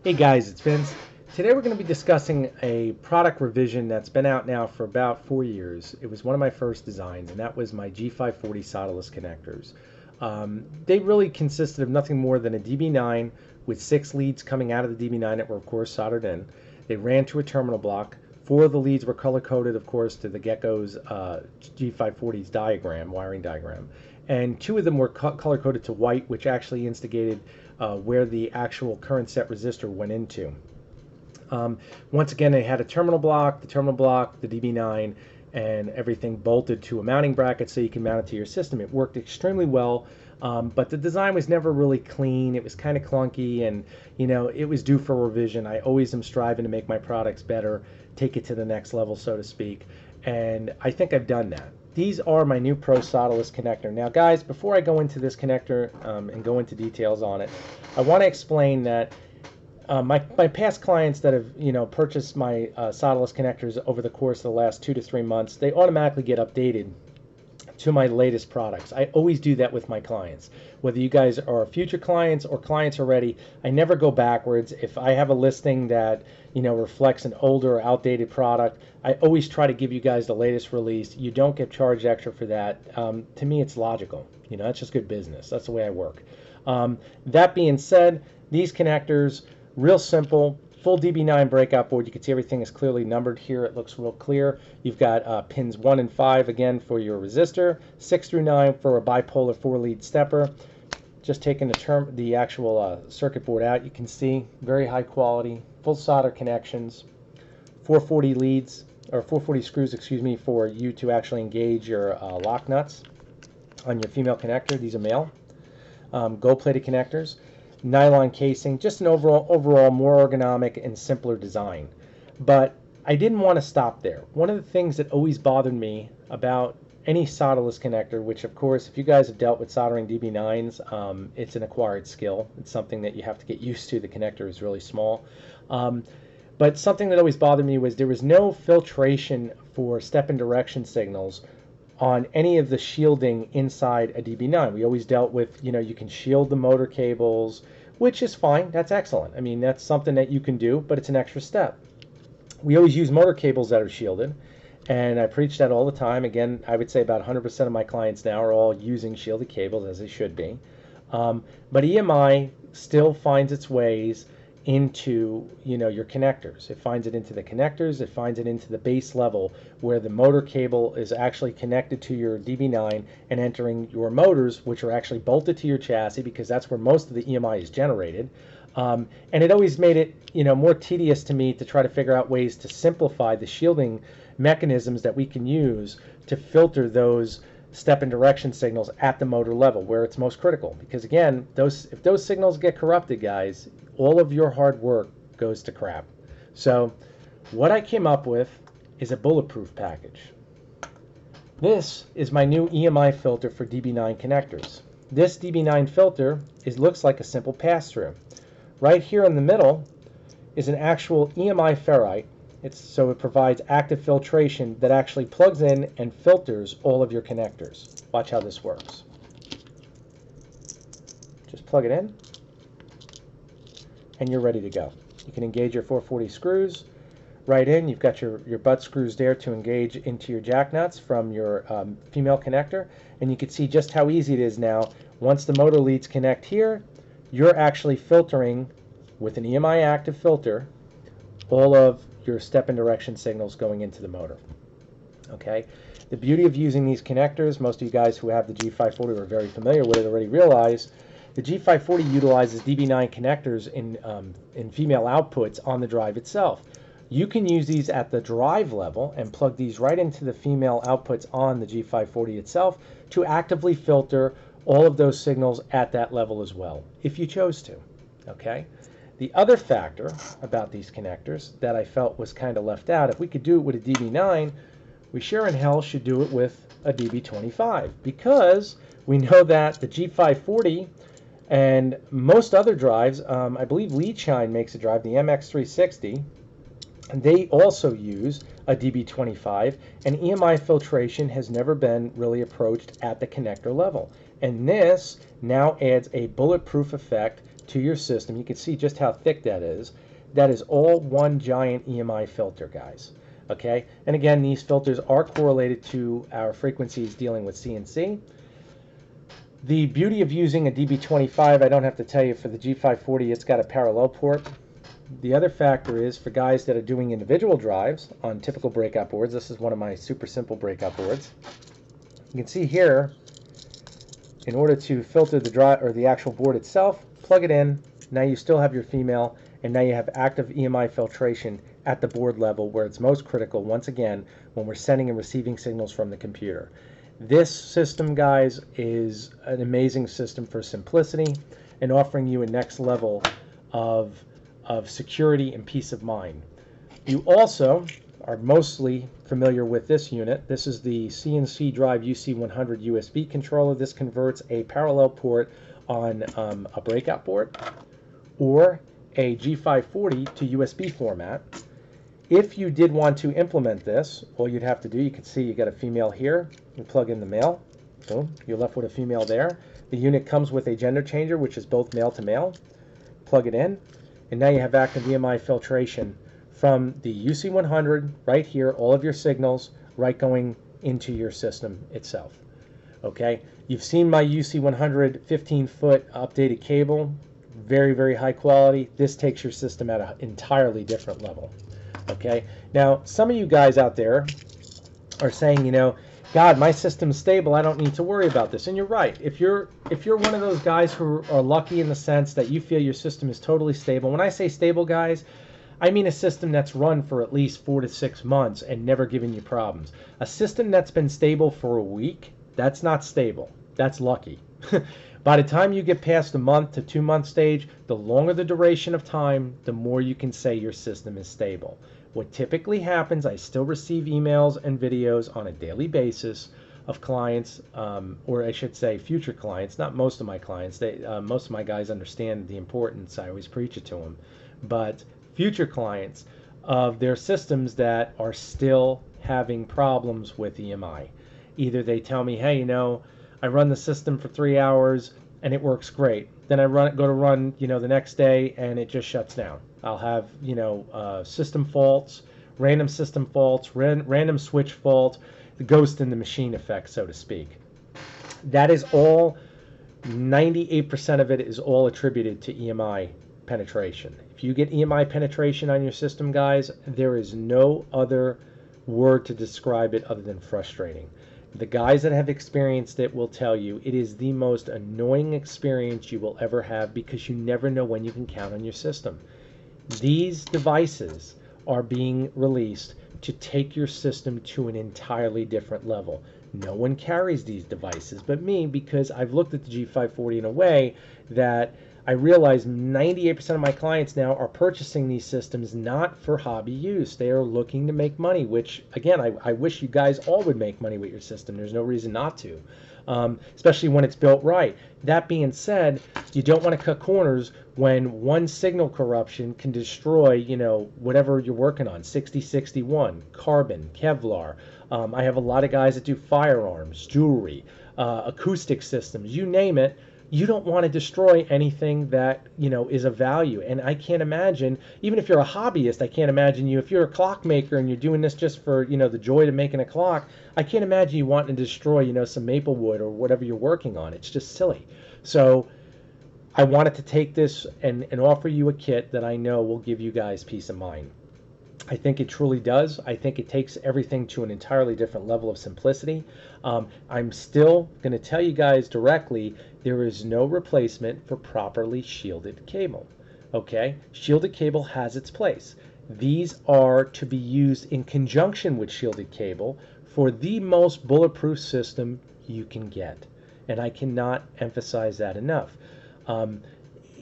Hey guys, it's Vince. Today we're going to be discussing a product revision that's been out now for about 4 years. It was one of my first designs, and that was my G540 solderless connectors. They really consisted of nothing more than a DB9 with 6 leads coming out of the DB9 that were of course soldered in. They ran to a terminal block. 4 of the leads were color-coded, of course, to the Gecko's G540's diagram, wiring diagram. And 2 of them were color-coded to white, which actually instigated where the actual current set resistor went into. Once again, they had a terminal block, the DB9, and everything bolted to a mounting bracket so you can mount it to your system. It worked extremely well, but the design was never really clean. It was kind of clunky, and it was due for revision. I always am striving to make my products better, take it to the next level, so to speak, and I think I've done that. These are my new Pro Solderless connector. Now guys, before I go into this connector and go into details on it, I want to explain that my past clients that have purchased my solderless connectors over the course of the last 2 to 3 months, they automatically get updated to my latest products. I always do that with my clients. Whether you guys are future clients or clients already, I never go backwards. If I have a listing that reflects an older or outdated product, I always try to give you guys the latest release. You don't get charged extra for that. To me, it's logical. That's just good business. That's the way I work. That being said, these connectors, real simple, full DB9 breakout board. You can see everything is clearly numbered here. It looks real clear. You've got pins 1 and 5 again for your resistor, 6 through 9 for a bipolar 4-lead stepper. Just taking the actual circuit board out, you can see very high quality, full solder connections, 440 leads, or 440 screws, excuse me, for you to actually engage your lock nuts on your female connector. These are male. Gold-plated connectors. Nylon casing, just an overall more ergonomic and simpler design. But I didn't want to stop there. One of the things that always bothered me about any solderless connector, which of course, if you guys have dealt with soldering DB9s, it's an acquired skill. It's something that you have to get used to. The connector is really small. But something that always bothered me was there was no filtration for step and direction signals on any of the shielding inside a DB9. We always dealt with, you can shield the motor cables, which is fine. That's excellent. I mean, that's something that you can do, but it's an extra step. We always use motor cables that are shielded, and I preach that all the time. Again, I would say about 100% of my clients now are all using shielded cables, as they should be. But EMI still finds its ways into your connectors. It finds it into the connectors, it finds it into the base level where the motor cable is actually connected to your DB9 and entering your motors, which are actually bolted to your chassis, because that's where most of the EMI is generated. And it always made it more tedious to me to try to figure out ways to simplify the shielding mechanisms that we can use to filter those step and direction signals at the motor level where it's most critical. Because again, if those signals get corrupted, guys, all of your hard work goes to crap. So what I came up with is a bulletproof package. This is my new EMI filter for DB9 connectors. This DB9 filter looks like a simple pass-through. Right here in the middle is an actual EMI ferrite. So it provides active filtration that actually plugs in and filters all of your connectors. Watch how this works. Just plug it in, and you're ready to go. You can engage your 440 screws right in. You've got your butt screws there to engage into your jack nuts from your female connector, and you can see just how easy it is now. Once the motor leads connect here, you're actually filtering with an EMI active filter all of your step and direction signals going into the motor. Okay, the beauty of using these connectors, most of you guys who have the G540 are very familiar with it already realize, the G540 utilizes DB9 connectors in female outputs on the drive itself. You can use these at the drive level and plug these right into the female outputs on the G540 itself to actively filter all of those signals at that level as well, if you chose to. Okay. The other factor about these connectors that I felt was kind of left out, if we could do it with a DB9, we sure in hell should do it with a DB25, because we know that the G540 and most other drives, I believe Leadshine makes a drive, the MX360, and they also use a DB25, and EMI filtration has never been really approached at the connector level. And this now adds a bulletproof effect to your system. You can see just how thick that is. That is all one giant EMI filter, guys. Okay, and again, these filters are correlated to our frequencies dealing with CNC. The beauty of using a DB25, I don't have to tell you, for the G540, it's got a parallel port. The other factor is for guys that are doing individual drives on typical breakout boards. This is one of my super simple breakout boards. You can see here, in order to filter the drive or the actual board itself, plug it in. Now you still have your female, and now you have active EMI filtration at the board level where it's most critical, once again, when we're sending and receiving signals from the computer. This system, guys, is an amazing system for simplicity and offering you a next level of security and peace of mind. You also are mostly familiar with this unit. This is the CNC Drive UC100 USB controller. This converts a parallel port on a breakout board or a G540 to USB format. If you did want to implement this, all you'd have to do, you can see you got a female here. You plug in the male. Boom, you're left with a female there. The unit comes with a gender changer, which is both male to male. Plug it in, and now you have active EMI filtration from the UC100 right here, all of your signals right going into your system itself. Okay, you've seen my UC100 15-foot updated cable, very, very high quality. This takes your system at an entirely different level. Okay, now some of you guys out there are saying, you know, God, my system's stable, I don't need to worry about this. And you're right. If you're one of those guys who are lucky in the sense that you feel your system is totally stable. When I say stable, guys, I mean a system that's run for at least 4 to 6 months and never given you problems. A system that's been stable for a week, that's not stable. That's lucky. By the time you get past the month to 2 month stage, the longer the duration of time, the more you can say your system is stable. What typically happens, I still receive emails and videos on a daily basis of clients, or I should say future clients, not most of my clients. Most of my guys understand the importance. I always preach it to them. But future clients of their systems that are still having problems with EMI. Either they tell me, hey, you know, I run the system for 3 hours and it works great. Then I go to run, you know, the next day and it just shuts down. I'll have, you know, system faults, random system faults, random switch fault, the ghost in the machine effect, so to speak. That is all, 98% of it is all attributed to EMI penetration. If you get EMI penetration on your system, guys, there is no other word to describe it other than frustrating. The guys that have experienced it will tell you it is the most annoying experience you will ever have because you never know when you can count on your system. These devices are being released to take your system to an entirely different level. No one carries these devices but me, because I've looked at the G540 in a way that I realize 98% of my clients now are purchasing these systems not for hobby use. They are looking to make money, which, again, I wish you guys all would make money with your system. There's no reason not to, especially when it's built right. That being said, you don't want to cut corners when one signal corruption can destroy, you know, whatever you're working on. 6061, carbon, Kevlar. I have a lot of guys that do firearms, jewelry, acoustic systems, you name it. You don't want to destroy anything that, you know, is of value. And I can't imagine, even if you're a hobbyist, I can't imagine you, if you're a clock maker and you're doing this just for, you know, the joy of making a clock, I can't imagine you wanting to destroy, you know, some maple wood or whatever you're working on. It's just silly. So I wanted to take this and offer you a kit that I know will give you guys peace of mind. I think it truly does. I think it takes everything to an entirely different level of simplicity. I'm still going to tell you guys directly, there is no replacement for properly shielded cable. Okay? Shielded cable has its place. These are to be used in conjunction with shielded cable for the most bulletproof system you can get. And I cannot emphasize that enough.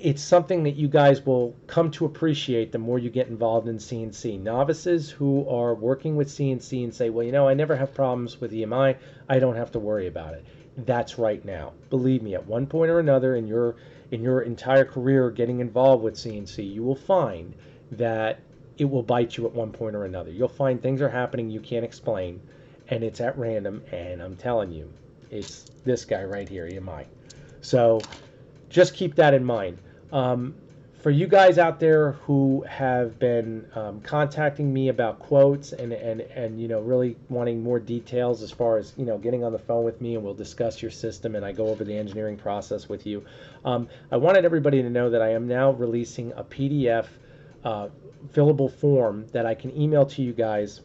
It's something that you guys will come to appreciate the more you get involved in CNC. Novices who are working with CNC and say, well, you know, I never have problems with EMI, I don't have to worry about it. That's right now. Believe me, at one point or another in your entire career getting involved with CNC, you will find that it will bite you at one point or another. You'll find things are happening you can't explain, and it's at random, and I'm telling you, it's this guy right here, EMI. So just keep that in mind. For you guys out there who have been contacting me about quotes and really wanting more details as far as getting on the phone with me and we'll discuss your system and I go over the engineering process with you, I wanted everybody to know that I am now releasing a PDF fillable form that I can email to you guys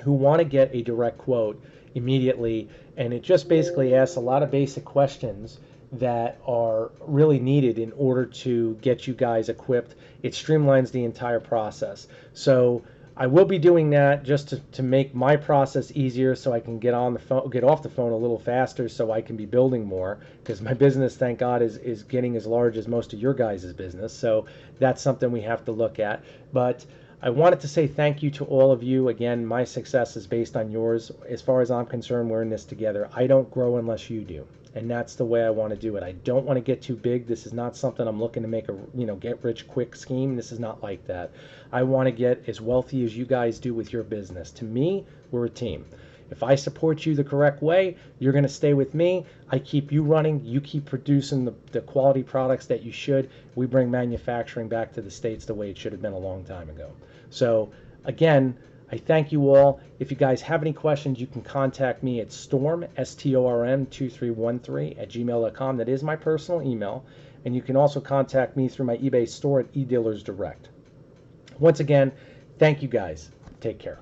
who want to get a direct quote immediately, and it just basically asks a lot of basic questions that are really needed in order to get you guys equipped. It streamlines the entire process. So I will be doing that just to make my process easier so I can get off the phone a little faster so I can be building more, because my business, thank God, is getting as large as most of your guys' business. So that's something we have to look at. But I wanted to say thank you to all of you. Again, my success is based on yours. As far as I'm concerned, we're in this together. I don't grow unless you do. And that's the way I want to do it. I don't want to get too big. This is not something I'm looking to make a get rich quick scheme. This is not like that. I want to get as wealthy as you guys do with your business. To me, we're a team. If I support you the correct way, you're going to stay with me. I keep you running. You keep producing the quality products that you should. We bring manufacturing back to the States the way it should have been a long time ago. So again, I thank you all. If you guys have any questions, you can contact me at storm, STORM2313 @gmail.com. That is my personal email. And you can also contact me through my eBay store at eDealers Direct. Once again, thank you guys. Take care.